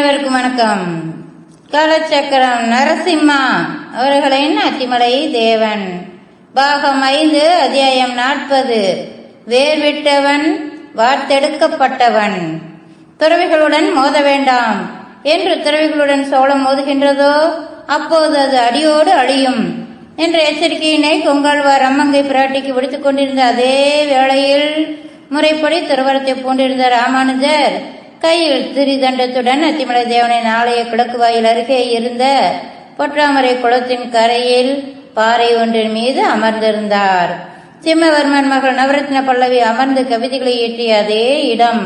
அனைவருக்கும் வணக்கம். காலச்சக்கரம் நரசிம்மா அவர்களின் அத்திமலை தேவன் பாகம் 5 அத்தியாயம் 40. வேர்விட்டவன் வார்த்தெடுக்கப்பட்டவன். துறவிகளுடன் மோத வேண்டாம் என்று துறவிகளுடன் சோளம் மோதுகின்றதோ அப்போது அது அடியோடு அழியும் என்ற எச்சரிக்கையினை கொங்காழ்வார் அம்மங்கை பிராட்டிக்கு விடுத்துக் கொண்டிருந்த அதே வேளையில் முறைப்படி துறவரத்தை பூண்டிருந்த ராமானுஜர் கையில் திரிதண்டத்துடன் அத்திமலை தேவனின் ஆலய கிழக்கு வாயில் அருகே இருந்த பொற்றாமரை குளத்தின் கரையில் பாறை ஒன்றின் மீது அமர்ந்திருந்தார். சிம்மவர்மன் மகள் நவரத்ன பல்லவி அமர்ந்து கவிதைகளை இயற்றிய அதே இடம்.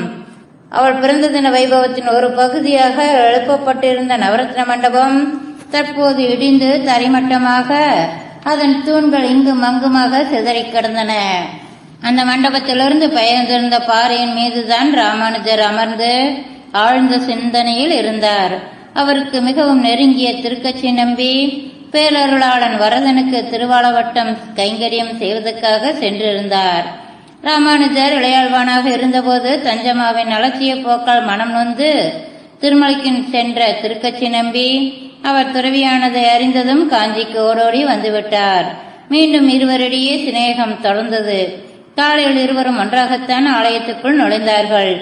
அவள் பிறந்த தின வைபவத்தின் ஒரு பகுதியாக எழுப்பப்பட்டிருந்த நவரத்ன மண்டபம் தற்போது இடிந்து தரைமட்டமாக அதன் தூண்கள் இங்கும் அங்குமாக சிதறி கிடந்தன. அந்த மண்டபத்திலிருந்து பெயர்ந்திருந்த பாறையின் மீதுதான் ராமானுஜர் அமர்ந்து ஆழ்ந்த சிந்தனையில் இருந்தார். அவருக்கு மிகவும் நெருங்கிய திருக்கட்சி நம்பி பேரருளாளன் வரதனுக்கு திருவாலவட்டம் கைங்கரியம் செய்வதற்காக சென்றிருந்தார். ராமானுஜர் இளையாழ்வானாக இருந்தபோது தஞ்சமாவின் அலட்சிய போக்கால் மனம் நொந்து திருமலைக்கு சென்ற திருக்கட்சி நம்பி அவர் துறவியானதை அறிந்ததும் காஞ்சிக்கு ஓடோடி வந்துவிட்டார். மீண்டும் இருவரிடையே சிநேகம் தொடர்ந்தது. காலையில் இருவரும் ஒன்றாகத்தான் ஆலயத்துக்குள் நுழைந்தார்கள்.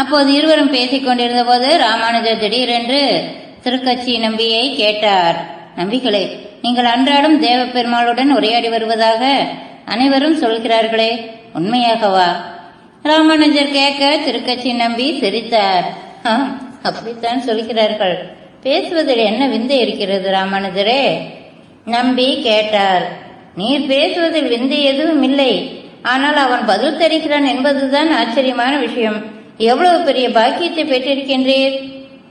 அப்போது இருவரும் பேசிக் கொண்டிருந்த போது ராமானுஜர் திடீரென்று திருக்கட்சி நம்பியை கேட்டார். நம்பிகளே, நீங்கள் அன்றாடம் தேவ பெருமாளுடன் உரையாடி வருவதாக அனைவரும் சொல்கிறார்களே, உண்மையாகவா? ராமானுஜர் கேட்க திருக்கட்சி நம்பி சிரித்தார். அப்படித்தான் சொல்கிறார்கள். பேசுவதில் என்ன விந்தை இருக்கிறது ராமானுஜரே? நம்பி கேட்டார். நீர் பேசுவதில் விந்தை எதுவும் இல்லை, ஆனால் அவன் பதில் தருகிறான் என்பதுதான் ஆச்சரியமான விஷயம். எவ்வளவு பெரிய பாக்கியத்தை பெற்றிருக்கின்றீர்?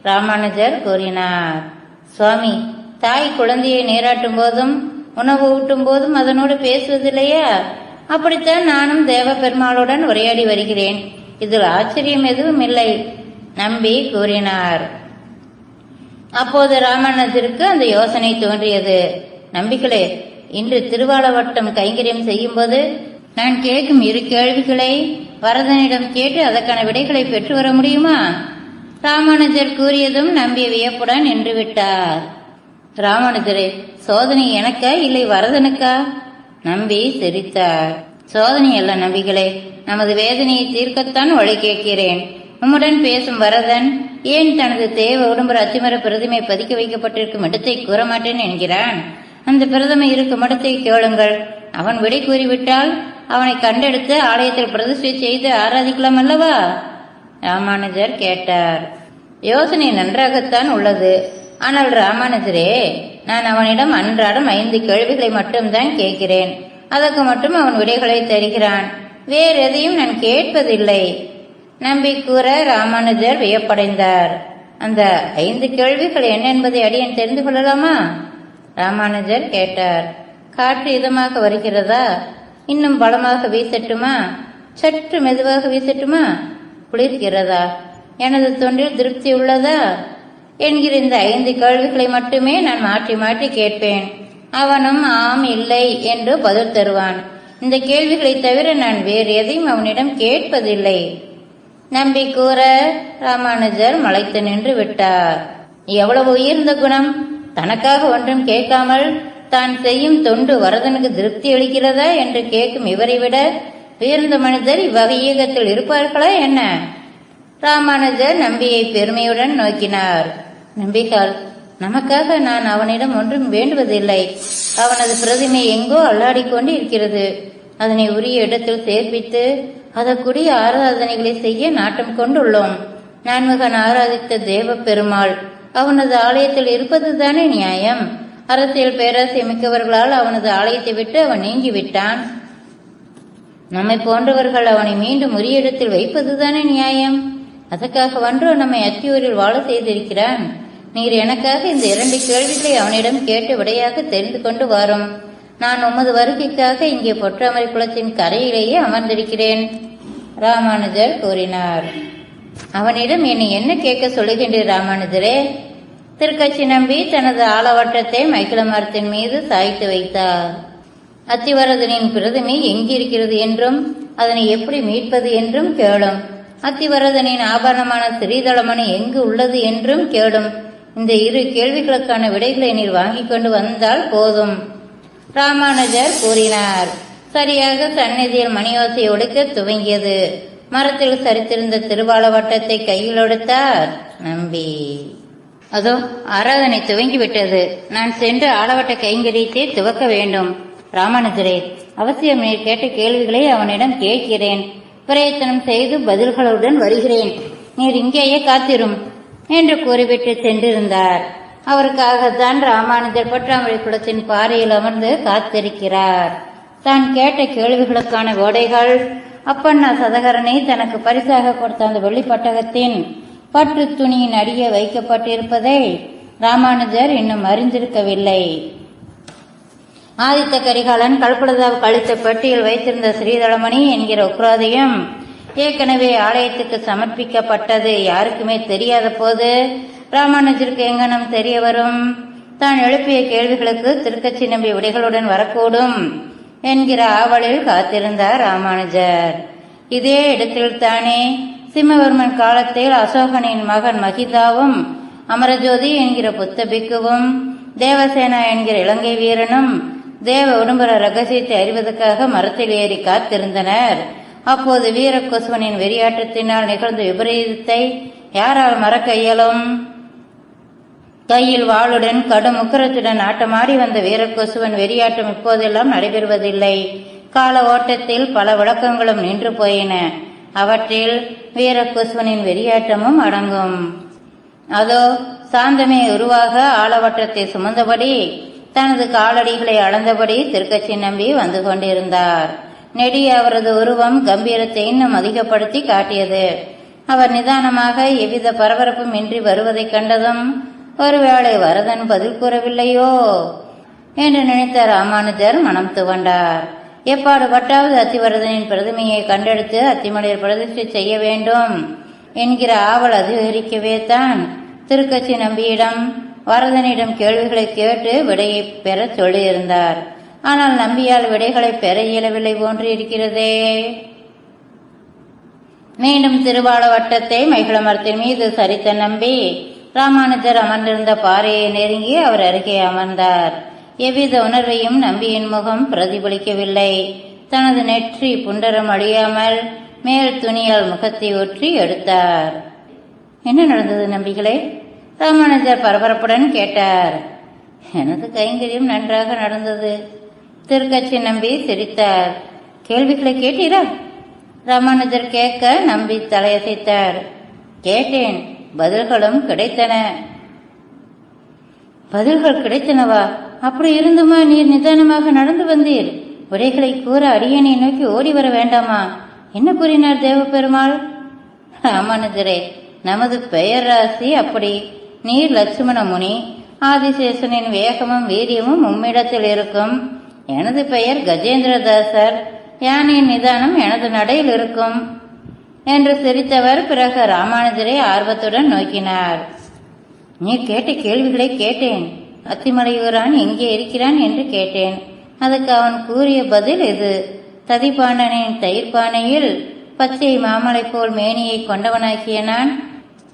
ராமானுஜர் கூறினார். சுவாமி, தாய் குழந்தையை நீராட்டும் போதும் உணவு ஊட்டும் போதும் அதனோடு பேசுவதில்லையா? அப்படித்தான் நானும் தேவ பெருமாளுடன் உரையாடி வருகிறேன். இதில் ஆச்சரியம் எதுவும் இல்லை, நம்பி கூறினார். அப்போது ராமானுஜருக்கு அந்த யோசனை தோன்றியது. நம்பிகளே, இன்று திருவாலவட்டம் கைங்கரியம் செய்யும் போது நான் கேட்கும் 2 கேள்விகளை வரதனிடம் கேட்டு அதற்கான விடைகளை பெற்று வர முடியுமா? ராமானுஜர் கூறியதும் நம்பி வியப்புடன் நின்று விட்டார். ராமானுஜரே, சோதனை எனக்கா இல்லை வரதனுக்கா? நம்பி சிரித்தார். சோதனை அல்ல நம்பிகளே, நமது வேதனையை தீர்க்கத்தான் வழி கேட்கிறேன். உம்முடன் பேசும் வரதன் ஏன் தனது தேவ உடம்புற அத்திமர பிரதிமை பதிக்க வைக்கப்பட்டிருக்கும் இடத்தை கூற மாட்டேன் என்கிறான். அந்த பிரதமை இருக்கும் இடத்தை கேளுங்கள். அவன் விடை கூறிவிட்டால் அவனை கண்டெடுத்து ஆலயத்தில் பிரதிஷ்டை செய்து ஆராதிக்கலாம் அல்லவா? ராமானுஜர் கேட்டார். யோசனை நன்றாகத்தான் உள்ளது. ஆனால் ராமானுஜரே, நான் அவனிடம் அன்றாடம் 5 கேள்விகளை மட்டும்தான் கேட்கிறேன். அதற்கு மட்டும் அவன் விடைகளை தருகிறான். வேறு எதையும் நான் கேட்பதில்லை. நம்பி கூற ராமானுஜர் வியப்படைந்தார். அந்த 5 கேள்விகள் என்ன என்பதை அடியேன் தெரிந்து கொள்ளலாமா? ராமானுஜர் கேட்டார். காற்று இதமாக வருகிறதா? இன்னும் பலமாக வீசட்டுமா? சற்று மெதுவாக வீசட்டுமா? குளிர்கிறதா? எனது தொண்டில் திருப்தி உள்ளதா? என்கிற இந்த 5 கேள்விகளை மட்டுமே நான் மாற்றி மாற்றி கேட்பேன். அவனும் ஆம் இல்லை என்று பதில் தருவான். இந்த கேள்விகளை தவிர நான் வேறு எதையும் அவனிடம் கேட்பதில்லை. நம்பி கூற ராமானுஜர் மலைத்து நின்று விட்டார். எவ்வளவு உயர்ந்த குணம்! தனக்காக ஒன்றும் கேட்காமல் தான் செய்யும் தொண்டு வரதனுக்கு திருப்தி அளிக்கிறதா என்று கேட்கும் இவரை விட உயர்ந்த மனிதர் இவ்வகையகத்தில் இருப்பார்களா என்ன? ராமானுஜர் நம்பியை பெருமையுடன் நோக்கினார். நம்பிகள், நமக்காக நான் அவனிடம் ஒன்றும் வேண்டுவதில்லை. அவனது பிரதிமை எங்கோ அல்லாடிக்கொண்டு இருக்கிறது. அதனை உரிய இடத்தில் சேர்ப்பித்து அதற்குரிய ஆராதனைகளை செய்ய நாட்டம் கொண்டுள்ளோம். நான்முகன் ஆராதித்த தேவ பெருமாள் அவனது ஆலயத்தில் இருப்பதுதானே நியாயம். அரசியல் பேராசை மிக்கவர்களால் அவனது ஆலயத்தை விட்டு அவன் நீங்கிவிட்டான். நம்மை போன்றவர்கள் அவனை மீண்டும் உரிய இடத்தில் வைப்பதுதானே நியாயம். அதற்காக ஒன்றோ நம்மை அத்தியூரில் வாழ செய்திருக்கிறான். நீர் எனக்காக இந்த 2 கேள்விகளை அவனிடம் கேட்டு விடையாக தெரிந்து கொண்டு வரும். நான் உமது வருகைக்காக இங்கே பொற்றாமரை குளத்தின் கரையிலேயே அமர்ந்திருக்கிறேன், ராமானுஜர் கூறினார். அவனிடம் என்னை என்ன கேட்க சொல்லுகின்றீர் ராமானுஜரே? திருக்கட்சி நம்பி தனது ஆலவட்டத்தை மைக்கிள மரத்தின் மீது சாய்த்து வைத்தார். அத்திவரதனின் பிரதிமை எங்கிருக்கிறது என்றும் அதனை எப்படி மீட்பது என்றும் கேளும். அத்திவரதனின் ஆபரணமான ஸ்ரீதளமணி எங்கு உள்ளது என்றும் கேடும். இந்த இரு கேள்விகளுக்கான விடைகளை நீர் வாங்கிக் கொண்டு வந்தால் போதும். ராமானுஜர் கூறினார். சரியாக சந்நிதியில் மணியோசை ஒடுக்க துவங்கியது. மரத்தில் சரித்திருந்த திருவாள வட்டத்தை கையில் எடுத்தார் நம்பி. அதோ ஆராதனை துவங்கிவிட்டது. நான் சென்று ஆளவட்ட கைங்கரியத்தை துவக்க வேண்டும். ராமானுஜரே, அவசியம் நீர் கேட்ட கேள்விகளை அவனிடம் கேட்கிறேன். பிரயத்தனம் செய்து பதில்களுடன் வருகிறேன். நீர் இங்கேயே காத்திரும் என்று கூறிவிட்டு சென்றிருந்தார். அவருக்காகத்தான் ராமானுஜர் பற்றாமழை குளத்தின் பாறையில் அமர்ந்து காத்திருக்கிறார். தான் கேட்ட கேள்விகளுக்கான கோடைகள் அப்பண்ணா சதகரனை தனக்கு பரிசாக கொடுத்த அந்த வெள்ளிப்பட்டகத்தின் பட்டு துணியின் அடியே வைக்கப்பட்டிருப்பதை ராமானுஜர் இன்னும் அறிந்திருக்கவில்லை. ஆதித்த கரிகாலன் கல்பலதாவ் கழித்த பெட்டியில் வைத்திருந்த ஸ்ரீதளமணி என்கிற உக்ராதையும் ஏற்கனவே ஆலயத்துக்கு சமர்ப்பிக்கப்பட்டது யாருக்குமே தெரியாத போது ராமானுஜருக்கு எங்கனம் தெரிய வரும்? தான் எழுப்பிய கேள்விகளுக்கு திருக்கச்சி நம்பி விடைகளுடன் வரக்கூடும் என்கிற ஆவலில் காத்திருந்தார் ராமானுஜர். இதே இடத்தில்தானே சிம்மவர்மன் காலத்தில் அசோகனின் மகன் மகிதாவும் அமரஜோதி என்கிற புத்த பிக்குவும் தேவசேனா என்கிற இலங்கை வீரனும் தேவ உடம்புற ரகசியத்தை அறிவதற்காக மரத்தில் ஏறி காத்திருந்தனர். அப்போது வீரகொசுவனின் வெறியாட்டத்தினால் நிகழ்ந்த விபரீதத்தை யாரால் மறக்க இயலும்? கையில் வாளுடன் கடும் உக்கரத்துடன் ஆட்டமாடி வந்த வீரகொசுவன் வெறியாட்டம் இப்போதெல்லாம் நடைபெறுவதில்லை. கால ஓட்டத்தில் பல விளக்கங்களும் நின்று போயின. அவற்றில் வீரகொசுவனின் வெறியாட்டமும் அடங்கும். அதோ சாந்தமே உருவாக ஆலவட்டத்தை சுமந்தபடி தனது காலடிகளை அளந்தபடி திருக்கச்சி நம்பி வந்து கொண்டிருந்தார். நெடிய அவரது உருவம் கம்பீரத்தை இன்னும் அதிகப்படுத்தி காட்டியது. அவர் நிதானமாக எவ்வித பரபரப்பும் இன்றி வருவதைக் கண்டதும் ஒருவேளை வரதன் பதில் கூறவில்லையோ என்று நினைத்த ராமானுஜர் மனம் துவண்டார். எப்பாடுபட்டாவது அத்திவரதனின் பிரதிமையை கண்டெடுத்து அத்திமலையில் பிரதிஷ்டை செய்ய வேண்டும் என்கிற ஆவல் அதிகரிக்கவே தான் திருக்கச்சி நம்பியிடம் வரதனிடம் கேள்விகளை கேட்டு விடையை பெற சொல்லியிருந்தார். ஆனால் நம்பியால் விடைகளை பெற இயலவில்லை போன்று இருக்கிறதே. மீண்டும் திருவாள வட்டத்தை மைகுள மரத்தின் மீது சரித்த நம்பி ராமானுஜர் அமர்ந்திருந்த பாறையை நெருங்கி அவர் அருகே அமர்ந்தார். எவ்வித உணர்வையும் நம்பியின் முகம் பிரதிபலிக்கவில்லை. தனது நெற்றி புண்டரம் அழியாமல் மேல் துணியால் முகத்தை ஒற்றி எடுத்தார். என்ன நடந்தது நம்பிகளே? ராமானுஜர் பரபரப்புடன் கேட்டார். எனது கைங்கரியம் நன்றாக நடந்தது. திருக்கச்சி நம்பி சிரித்தார். கேள்விகளை கேட்டீரா? ராமானுஜர் கேட்க நம்பி தலையசைத்தார். கேட்டேன், பதில்களும் கிடைத்தன. பதில்கள் கிடைத்தனவா? அப்படி இருந்துமா நீர் நிதானமாக நடந்து வந்தீர்? விடைகளை கூற அடியனை நோக்கி ஓடி வர வேண்டாமா? என்ன கூறினார் தேவ பெருமாள்? ராமானுஜரே, நமது பெயர் ராசி அப்படி. நீர் லட்சுமண முனி. ஆதிசேஷனின் வேகமும் வீரியமும் உம்மிடத்தில் இருக்கும். எனது பெயர் கஜேந்திரதாசர். யானையின் நிதானம் எனது நடையில் இருக்கும் என்று சிரித்தவர் பிறகு ராமானுஜரை ஆர்வத்துடன் நோக்கினார். நீ கேட்ட கேள்விகளை கேட்டேன். அத்திமலையூரான் எங்கே இருக்கிறான் என்று கேட்டேன். அதுக்கு அவன் கூறிய பதில் இது. ததிபாண்டனின் தயிர்பானையில் பச்சை மாமலை போல் மேனியை கொண்டவனாக்கிய நான்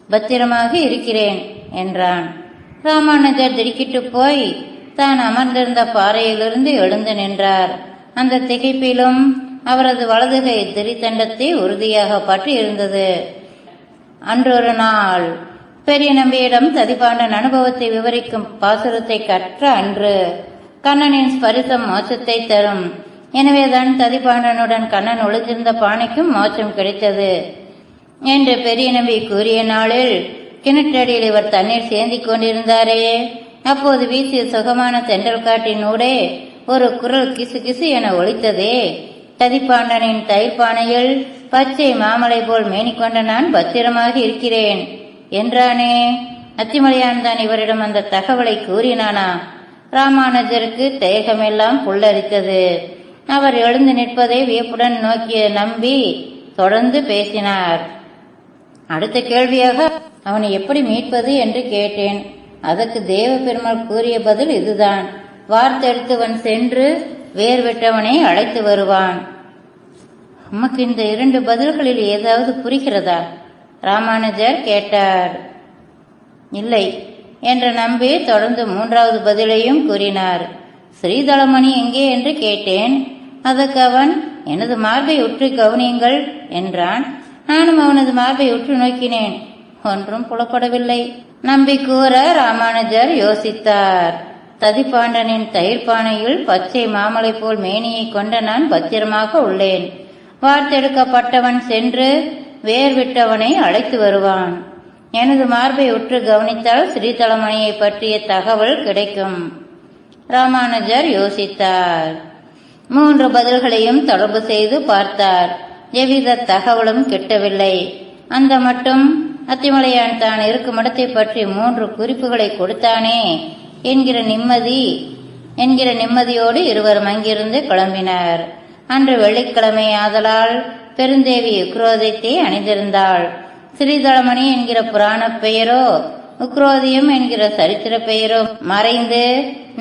பத்திரமாக இருக்கிறேன் என்றான். ராமானுஜர் திடுக்கிட்டு போய் தான் அமர்ந்திருந்த பாறையிலிருந்து எழுந்து நின்றார். அந்த திகைப்பிலும் அவரது வலதுகை திரித்தண்டத்தை உறுதியாக பற்றி இருந்தது. அன்றொரு நாள் பெரிய நம்பியிடம் ததிபாண்டன் அனுபவத்தை விவரிக்கும் பாசுரத்தை கற்ற அன்று கண்ணனின் ஸ்பரிசம் மோட்சத்தை தரும். எனவேதான் ததிபாண்டனுடன் கண்ணன் ஒளிந்திருந்த பானைக்கும் மோட்சம் கிடைத்தது என்று பெரிய நம்பி கூறிய நாளில் கிணற்றடியில் இவர் தண்ணீர் சேந்தி கொண்டிருந்தாரே. அப்போது வீசிய சுகமான தென்றல் காட்டினூடே ஒரு குரல் கிசு கிசு என ஒலித்ததே. ததிபாண்டனின் தயிர்பானையில் பச்சை மாமலை போல் மேனிக்கொண்ட நான் பத்திரமாக இருக்கிறேன் என்றானே. அத்திமலையான் தான் இவரிடம் அந்த தகவலை கூறினானா? ராமானுஜருக்கு தேகமெல்லாம் புல்லரித்தது. அவர் எழுந்து நிற்பதை வியப்புடன் நோக்கிய நம்பி தொடர்ந்து பேசினார். அடுத்த கேள்வியாக அவனை எப்படி மீட்பது என்று கேட்டேன். அதற்கு தேவ பெருமாள் கூறிய பதில் இதுதான். வார்த்தெடுத்தவன் சென்று வேர் விட்டவனை அழைத்து வருவான். உமக்கு இந்த 2 பதில்களில் ஏதாவது புரிகிறதா? ராமானுஜர் கேட்டார். இல்லை என்று நம்பி தொடர்ந்து 3வது பதிலையும் கூறினார். ஸ்ரீதளமணி எங்கே என்று கேட்டேன். அதற்கு அவன், எனது மார்பை உற்று கவனியுங்கள் என்றான். நானும் அவனது மார்பை உற்று நோக்கினேன். ஒன்றும் புலப்படவில்லை. நம்பி கூற ராமானுஜர் யோசித்தார். ததிப்பாண்டனின் தயிர் பானையில் பச்சை மாமலை போல் மேனியை கொண்ட நான் பத்திரமாக உள்ளேன். வார்த்தெடுக்கப்பட்டவன் சென்று வேர் விட்டவனை அழைத்து வருவான். எனது மார்பை உற்று கவனித்தால் ஸ்ரீதளமணியை பற்றிய தகவல் கிடைக்கும். ராமானுஜர் யோசித்தார். 3 பதில்களையும் தொடர்பு செய்து பார்த்தார். எவ்வித தகவலும் கிட்டவில்லை. அந்த மட்டும் அத்திமலையான் தான் இருக்கும் இடத்தை பற்றி 3 குறிப்புகளை கொடுத்தானே என்கிற நிம்மதியோடு இருவரும் அங்கிருந்து கிளம்பினர். அன்று வெள்ளிக்கிழமை ஆதலால் பெருந்தேவி உக்ரோதத்தை அணிந்திருந்தாள். ஸ்ரீதளமணி என்கிற புராண பெயரோ உக்ரோதியம் என்கிற சரித்திர பெயரோ மறைந்து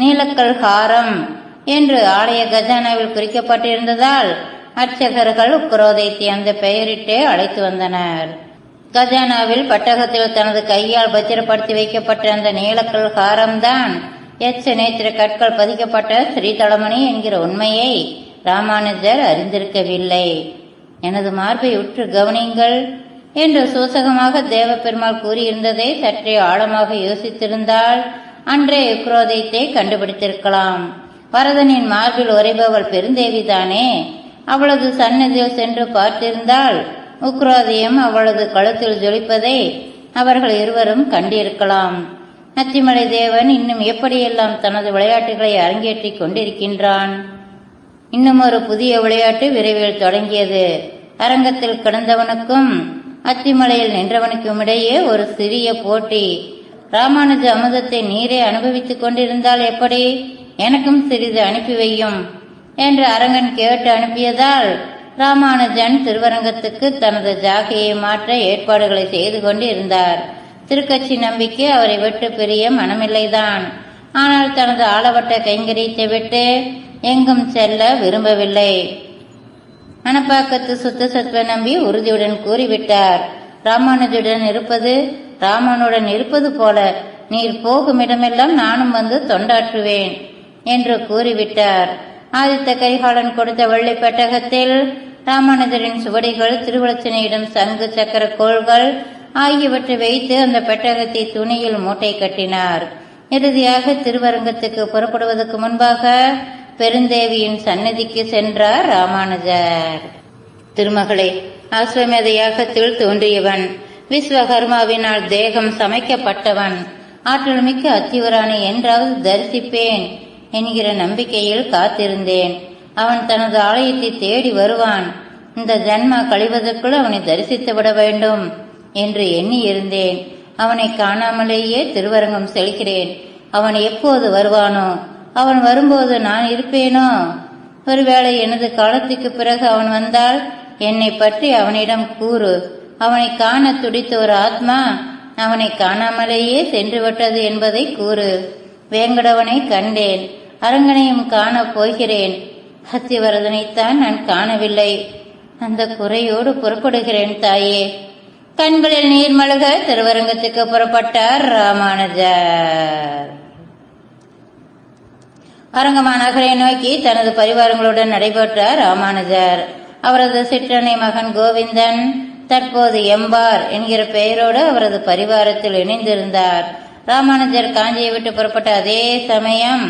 நீலக்கல் ஹாரம் என்று ஆலய கஜானாவில் குறிக்கப்பட்டிருந்ததால் அர்ச்சகர்கள் உக்ரோதத்தை அந்த பெயரிட்டே அழைத்து வந்தனர். கஜானாவில் பட்டகத்தில் தனது கையால் பத்திரப்படுத்தி வைக்கப்பட்ட அந்த நீலக்கல் ஹாரம்தான் நேத்திர கற்கள் பதிக்கப்பட்ட ஸ்ரீதளமணி என்கிற உண்மையை ராமானுஜர் அறிந்திருக்கவில்லை. எனது மார்பை உற்று கவனிங்கள் என்று சூசகமாக தேவபெருமாள் கூறியிருந்ததை சற்றே ஆழமாக யோசித்திருந்தால் அன்றே உக்ரோதத்தை கண்டுபிடித்திருக்கலாம். வரதனின் மார்பில் உரைபவள் பெருந்தேவிதானே. அவளது சன்னதியில் சென்று பார்த்திருந்தால் உக்ரோதியம் அவளது கழுத்தில் ஜொலிப்பதை அவர்கள் இருவரும் கண்டிருக்கலாம். அத்திமலை தேவன் இன்னும் எப்படியெல்லாம் தனது விளையாட்டுகளை அரங்கேற்றிக் கொண்டிருக்கின்றான். இன்னும் ஒரு புதிய விளையாட்டு விரைவில் தொடங்கியது. அரங்கத்தில் கிடந்தவனுக்கும் அத்திமலையில் நின்றவனுக்கும் இடையே ஒரு சிறிய போட்டி. ராமானுஜ அமுதத்தை நீரே அனுபவித்துக் கொண்டிருந்தால் எப்படி? எனக்கும் சிறிது அனுப்பி வையும் என்று அரங்கன் கேட்டு அனுப்பியதால் ராமானுஜன் திருவரங்கத்துக்கு தனது ஜாகையை மாற்ற ஏற்பாடுகளை செய்து கொண்டு இருந்தார். திருக்கட்சி நம்பிக்கை அவரை விட்டு பிரிய மனமில்லைதான். ஆனால் தனது ஆளவட்ட கைங்கரியத்தை விட்டு எங்கும் செல்ல விரும்பவில்லை. மணப்பாக்கத்து சுத்த சத்வ நம்பி உறுதியுடன் கூறிவிட்டார். ராமனுடன் இருப்பது போல நீர் போகும் இடமெல்லாம் நானும் வந்து தொண்டாற்றுவேன் என்று கூறிவிட்டார். ஆதித்த கரிகாலன் கொடுத்த வெள்ளை பெட்டகத்தில் ராமானுஜரின் சுவடிகள், திருவளச்சனையிடம் சங்கு சக்கர கோள்கள் ஆகியவற்றை வைத்து அந்த பெட்டகத்தை துணியில் மூட்டை கட்டினார். இறுதியாக திருவரங்கத்துக்கு புறப்படுவதற்கு முன்பாக பெருந்தேவியின் சன்னதிக்கு சென்றார் ராமானுஜர். திருமகளே, அஸ்வமேத யாகத்தில் தோன்றியவன், விஸ்வகர்மாவினால் தேகம் சமைக்கப்பட்டவன், ஆற்றல் மிக்க அத்திவரானை என்றாவது தரிசிப்பேன் என்கிற நம்பிக்கையில் காத்திருந்தேன். அவன் தனது ஆலயத்தை தேடி வருவான். இந்த ஜன்மா கழிவதற்குள் அவனை தரிசித்து விட வேண்டும் என்று எண்ணி இருந்தேன். அவனை காணாமலேயே திருவரங்கம் செல்கிறேன். அவன் எப்போது வருவானோ? அவன் வரும்போது நான் இருப்பேனோ? ஒருவேளை எனது காலத்துக்கு பிறகு அவன் வந்தால் என்னை பற்றி அவனிடம் கூறு. அவனை காண துடித்த ஒரு ஆத்மா அவனை காணாமலேயே சென்று விட்டது என்பதை கூறு. வேங்கடவனை கண்டேன், அரங்கனையும் காண போகிறேன். அத்திவரதனைத்தான் நான் காணவில்லை. அந்த குறையோடு புறப்படுகிறேன் தாயே. கண்களில் நீர் மல்க திருவரங்கத்துக்கு புறப்பட்டார் ராமானுஜர். அரங்கமா நகரை நோக்கி தனது பரிவாரங்களுடன் நடைபெற்றார் ராமானுஜர். அவரது சிற்றனை மகன் கோவிந்தன் தற்போது எம்பார் என்கிற பெயரோடு அவரது பரிவாரத்தில் இணைந்திருந்தார். ராமானுஜர் காஞ்சியை விட்டு புறப்பட்ட அதே சமயம்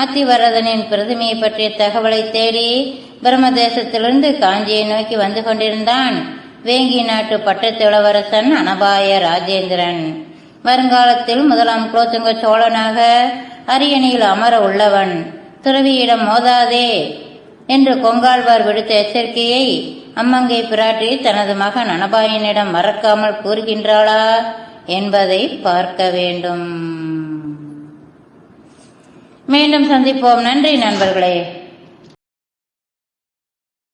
அத்திவரதனின் பிரதிமையை பற்றிய தகவலை தேடி பிரம்மதேசத்திலிருந்து காஞ்சியை நோக்கி வந்து கொண்டிருந்தான் வேங்கி நாட்டு பட்டத்து இளவரசன் அனபாய ராஜேந்திரன். வருங்காலத்தில் 1ஆம் குலோத்துங்க சோழனாக அரியணையில் அமர உள்ளவன். துறவியிடம் மோதாதே என்று கொங்காழ்வார் விடுத்த எச்சரிக்கையை அம்மங்கை பிராட்டி தனது மகன் அனபாயனிடம் மறக்காமல் கூறுகின்றாளா என்பதை பார்க்க வேண்டும். மீண்டும் சந்திப்போம். நன்றி நண்பர்களே.